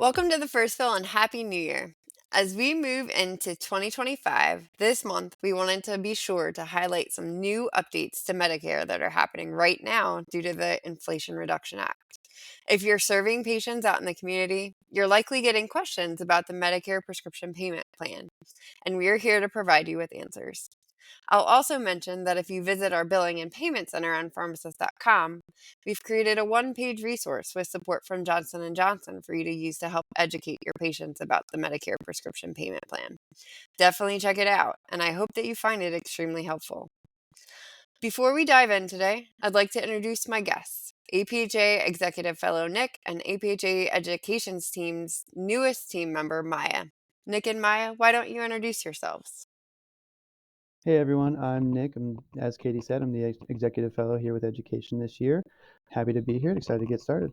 Welcome to the First Fill and Happy New Year. As we move into 2025, this month we wanted to be sure to highlight some new updates to Medicare that are happening right now due to the Inflation Reduction Act. If you're serving patients out in the community, you're likely getting questions about the Medicare Prescription Payment Plan, and we're here to provide you with answers. I'll also mention that if you visit our billing and payment center on pharmacist.com, we've created a one-page resource with support from Johnson & Johnson for you to use to help educate your patients about the Medicare Prescription Payment Plan. Definitely check it out, and I hope that you find it extremely helpful. Before we dive in today, I'd like to introduce my guests, APhA Executive Fellow Nick and APhA Education's team's newest team member, Maya. Nick and Maya, why don't you introduce yourselves? Hey everyone, I'm Nick. As Katie said, I'm the Executive Fellow here with Education this year. Happy to be here, excited to get started.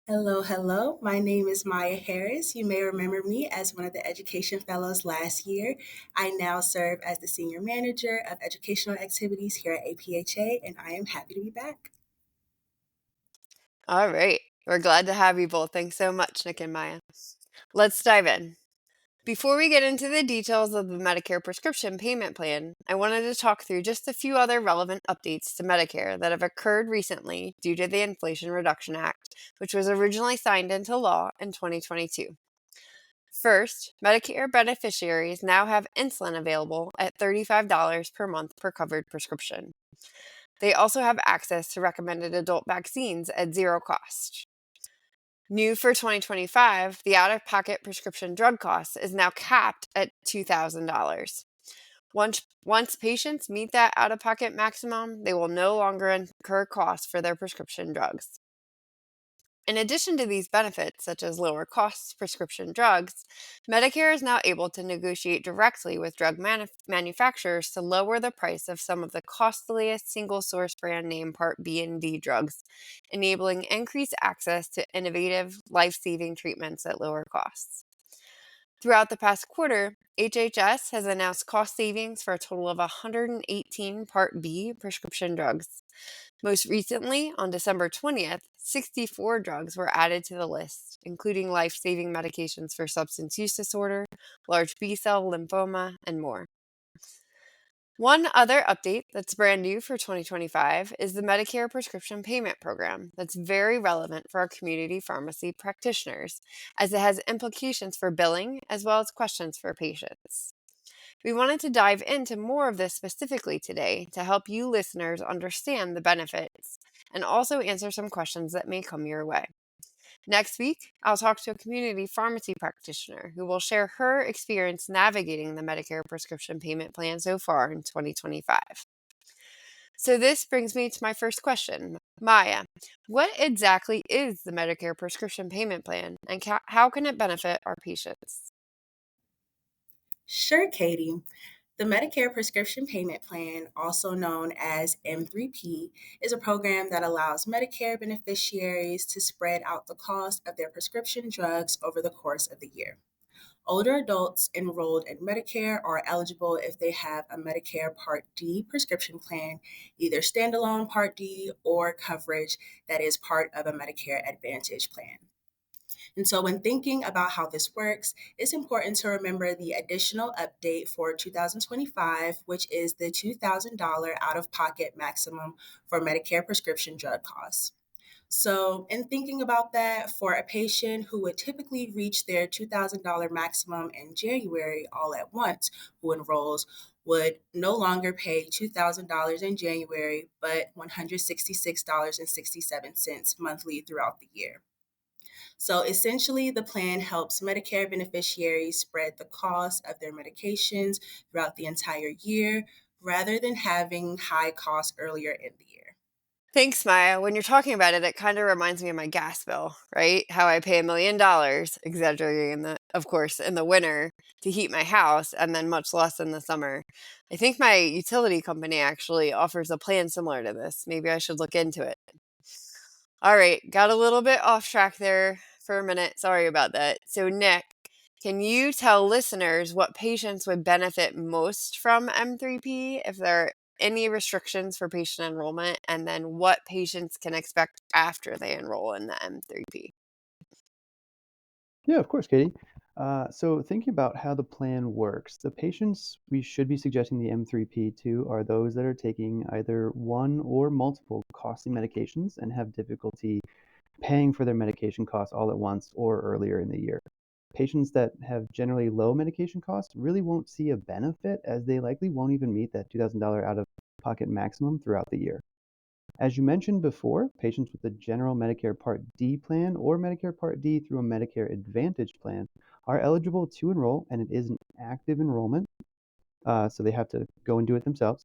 Hello, hello. My name is Maya Harris. You may remember me as one of the Education Fellows last year. I now serve as the Senior Manager of Educational Activities here at APHA, and I am happy to be back. All right. We're glad to have you both. Thanks so much, Nick and Maya. Let's dive in. Before we get into the details of the Medicare Prescription Payment Plan, I wanted to talk through just a few other relevant updates to Medicare that have occurred recently due to the Inflation Reduction Act, which was originally signed into law in 2022. First, Medicare beneficiaries now have insulin available at $35 per month per covered prescription. They also have access to recommended adult vaccines at zero cost. New for 2025, the out-of-pocket prescription drug cost is now capped at $2,000. Once patients meet that out-of-pocket maximum, they will no longer incur costs for their prescription drugs. In addition to these benefits, such as lower cost prescription drugs, Medicare is now able to negotiate directly with drug manufacturers to lower the price of some of the costliest single source brand name Part B and D drugs, enabling increased access to innovative, life saving treatments at lower costs. Throughout the past quarter, HHS has announced cost savings for a total of 118 Part B prescription drugs. Most recently, on December 20th, 64 drugs were added to the list, including life-saving medications for substance use disorder, large B-cell lymphoma, and more. One other update that's brand new for 2025 is the Medicare Prescription Payment Program that's very relevant for our community pharmacy practitioners, as it has implications for billing as well as questions for patients. We wanted to dive into more of this specifically today to help you listeners understand the benefits and also answer some questions that may come your way. Next week, I'll talk to a community pharmacy practitioner who will share her experience navigating the Medicare prescription payment plan so far in 2025. So, this brings me to my first question. Maya, what exactly is the Medicare prescription payment plan and how can it benefit our patients? Sure, Katie. The Medicare Prescription Payment Plan, also known as M3P, is a program that allows Medicare beneficiaries to spread out the cost of their prescription drugs over the course of the year. Older adults enrolled in Medicare are eligible if they have a Medicare Part D prescription plan, either standalone Part D or coverage that is part of a Medicare Advantage plan. And so, when thinking about how this works, it's important to remember the additional update for 2025, which is the $2,000 out of pocket maximum for Medicare prescription drug costs. So, in thinking about that, for a patient who would typically reach their $2,000 maximum in January all at once, who enrolls, would no longer pay $2,000 in January, but $166.67 monthly throughout the year. So essentially, the plan helps Medicare beneficiaries spread the cost of their medications throughout the entire year rather than having high costs earlier in the year. Thanks, Maya. When you're talking about it, it kind of reminds me of my gas bill, right? How I pay $1 million, exaggerating of course, in the winter to heat my house and then much less in the summer. I think my utility company actually offers a plan similar to this. Maybe I should look into it. All right, got a little bit off track there for a minute. Sorry about that. So, Nick, can you tell listeners what patients would benefit most from M3P if there are any restrictions for patient enrollment, and then what patients can expect after they enroll in the M3P? Yeah, of course, Katie. So thinking about how the plan works, the patients we should be suggesting the M3P to are those that are taking either one or multiple costly medications and have difficulty paying for their medication costs all at once or earlier in the year. Patients that have generally low medication costs really won't see a benefit as they likely won't even meet that $2,000 out-of-pocket maximum throughout the year. As you mentioned before, patients with the general Medicare Part D plan or Medicare Part D through a Medicare Advantage plan are eligible to enroll, and it is an active enrollment, so they have to go and do it themselves.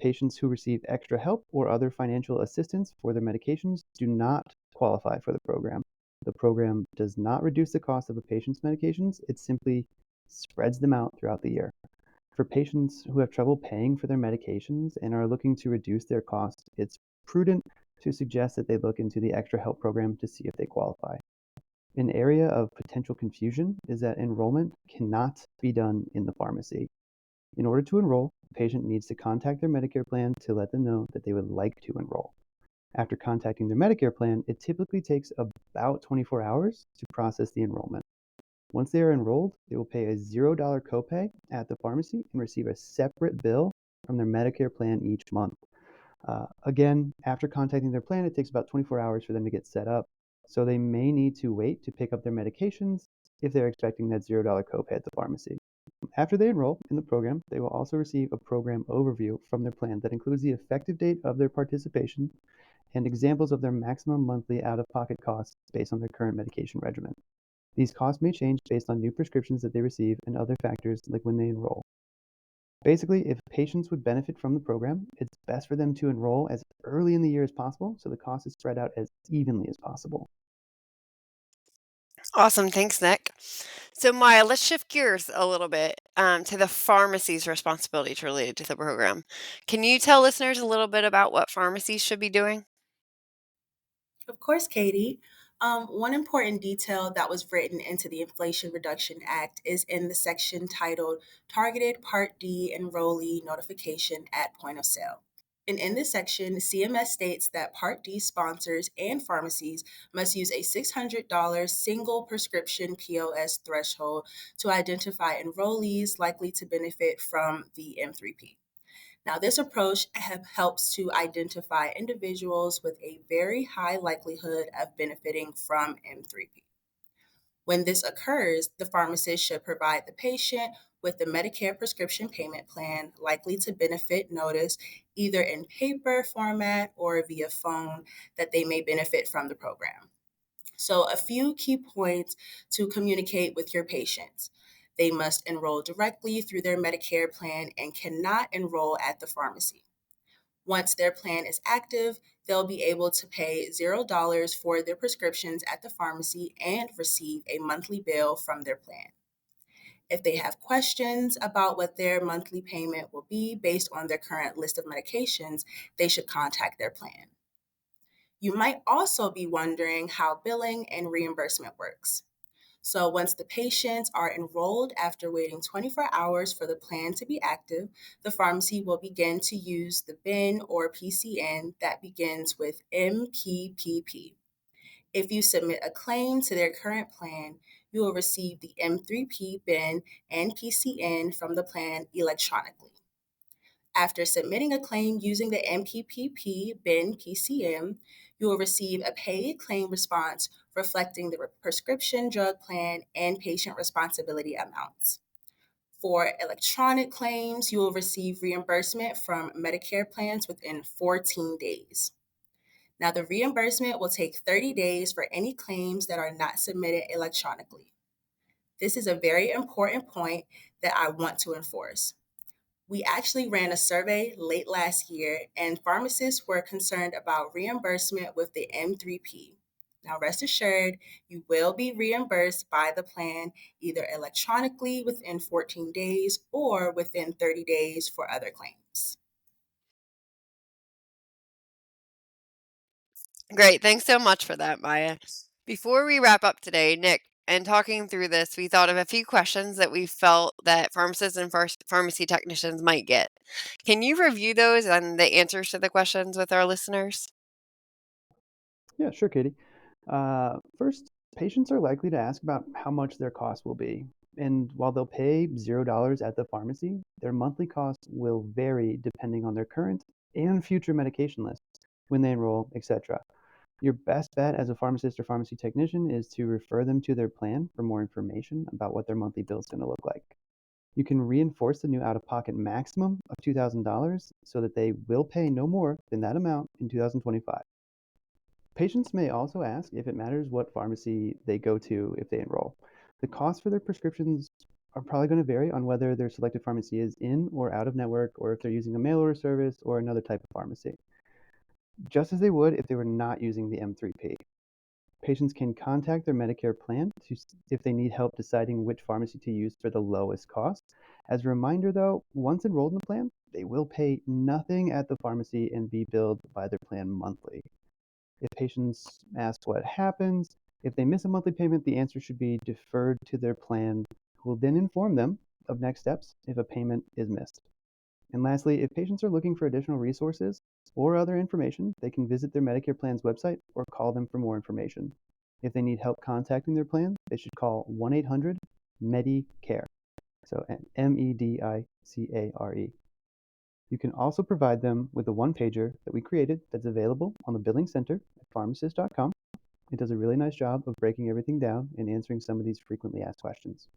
Patients who receive extra help or other financial assistance for their medications do not qualify for the program. The program does not reduce the cost of a patient's medications, it simply spreads them out throughout the year. For patients who have trouble paying for their medications and are looking to reduce their costs, it's prudent to suggest that they look into the Extra Help program to see if they qualify. An area of potential confusion is that enrollment cannot be done in the pharmacy. In order to enroll, the patient needs to contact their Medicare plan to let them know that they would like to enroll. After contacting their Medicare plan, it typically takes about 24 hours to process the enrollment. Once they are enrolled, they will pay a $0 copay at the pharmacy and receive a separate bill from their Medicare plan each month. Again, after contacting their plan, it takes about 24 hours for them to get set up, so they may need to wait to pick up their medications if they're expecting that $0 copay at the pharmacy. After they enroll in the program, they will also receive a program overview from their plan that includes the effective date of their participation and examples of their maximum monthly out-of-pocket costs based on their current medication regimen. These costs may change based on new prescriptions that they receive and other factors like when they enroll. Basically, if patients would benefit from the program, it's best for them to enroll as early in the year as possible so the cost is spread out as evenly as possible. Awesome. Thanks, Nick. So, Maya, let's shift gears a little bit to the pharmacy's responsibilities related to the program. Can you tell listeners a little bit about what pharmacies should be doing? Of course, Katie. One important detail that was written into the Inflation Reduction Act is in the section titled Targeted Part D Enrollee Notification at Point of Sale. And in this section, CMS states that Part D sponsors and pharmacies must use a $600 single prescription POS threshold to identify enrollees likely to benefit from the M3P. Now, this approach helps to identify individuals with a very high likelihood of benefiting from M3P. When this occurs, the pharmacist should provide the patient with the Medicare Prescription Payment Plan likely to benefit notice, either in paper format or via phone, that they may benefit from the program. So, a few key points to communicate with your patients. They must enroll directly through their Medicare plan and cannot enroll at the pharmacy. Once their plan is active, they'll be able to pay $0 for their prescriptions at the pharmacy and receive a monthly bill from their plan. If they have questions about what their monthly payment will be based on their current list of medications, they should contact their plan. You might also be wondering how billing and reimbursement works. So once the patients are enrolled after waiting 24 hours for the plan to be active, the pharmacy will begin to use the BIN or PCN that begins with MPPP. If you submit a claim to their current plan, you will receive the M3P BIN and PCN from the plan electronically. After submitting a claim using the MPPP BIN PCM, you will receive a paid claim response reflecting the prescription drug plan and patient responsibility amounts. For electronic claims, you will receive reimbursement from Medicare plans within 14 days. Now, the reimbursement will take 30 days for any claims that are not submitted electronically. This is a very important point that I want to enforce. We actually ran a survey late last year, and pharmacists were concerned about reimbursement with the M3P. Now, rest assured, you will be reimbursed by the plan either electronically within 14 days or within 30 days for other claims. Great. Thanks so much for that, Maya. Before we wrap up today, Nick, and talking through this, we thought of a few questions that we felt that pharmacists and pharmacy technicians might get. Can you review those and the answers to the questions with our listeners? Yeah, sure, Katie. First, Patients are likely to ask about how much their costs will be. And while they'll pay $0 at the pharmacy, their monthly costs will vary depending on their current and future medication lists when they enroll, etc. Your best bet as a pharmacist or pharmacy technician is to refer them to their plan for more information about what their monthly bill is going to look like. You can reinforce the new out-of-pocket maximum of $2,000 so that they will pay no more than that amount in 2025. Patients may also ask if it matters what pharmacy they go to if they enroll. The cost for their prescriptions are probably going to vary on whether their selected pharmacy is in or out of network, or if they're using a mail order service or another type of pharmacy, just as they would if they were not using the M3P. Patients can contact their Medicare plan if they need help deciding which pharmacy to use for the lowest cost. As a reminder, though, once enrolled in the plan, they will pay nothing at the pharmacy and be billed by their plan monthly. If patients ask what happens if they miss a monthly payment, the answer should be deferred to their plan, who will then inform them of next steps if a payment is missed. And lastly, if patients are looking for additional resources or other information, they can visit their Medicare plan's website or call them for more information. If they need help contacting their plan, they should call 1-800-MEDICARE. So MEDICARE. You can also provide them with a one-pager that we created that's available on the Billing Center at pharmacist.com. It does a really nice job of breaking everything down and answering some of these frequently asked questions.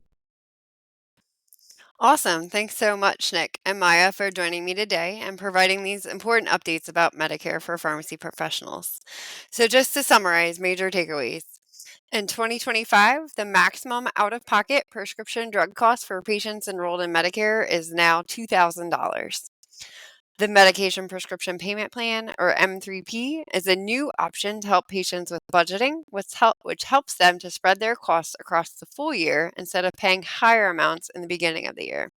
Awesome. Thanks so much, Nick and Maya, for joining me today and providing these important updates about Medicare for pharmacy professionals. So, just to summarize major takeaways. In 2025, the maximum out of pocket prescription drug cost for patients enrolled in Medicare is now $2,000. The Medication Prescription Payment Plan, or M3P, is a new option to help patients with budgeting, which helps them to spread their costs across the full year instead of paying higher amounts in the beginning of the year.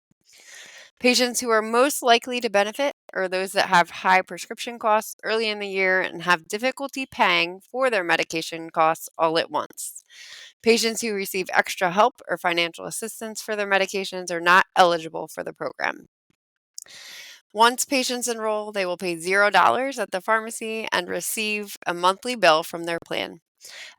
Patients who are most likely to benefit are those that have high prescription costs early in the year and have difficulty paying for their medication costs all at once. Patients who receive extra help or financial assistance for their medications are not eligible for the program. Once patients enroll, they will pay $0 at the pharmacy and receive a monthly bill from their plan.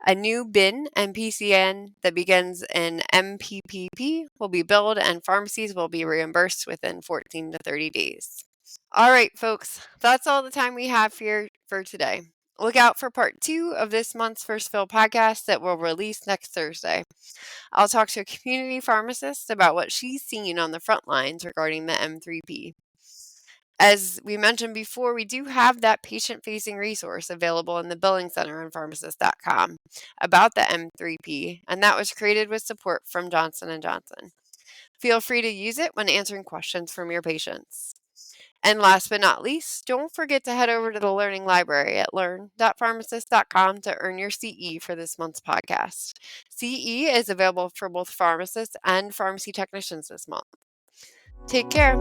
A new BIN and PCN that begins in MPPP will be billed, and pharmacies will be reimbursed within 14 to 30 days. All right, folks, that's all the time we have for today. Look out for part 2 of this month's First Fill podcast that will release next Thursday. I'll talk to a community pharmacist about what she's seen on the front lines regarding the M3P. As we mentioned before, we do have that patient-facing resource available in the Billing Center on pharmacist.com about the M3P, and that was created with support from Johnson & Johnson. Feel free to use it when answering questions from your patients. And last but not least, don't forget to head over to the Learning Library at learn.pharmacist.com to earn your CE for this month's podcast. CE is available for both pharmacists and pharmacy technicians this month. Take care.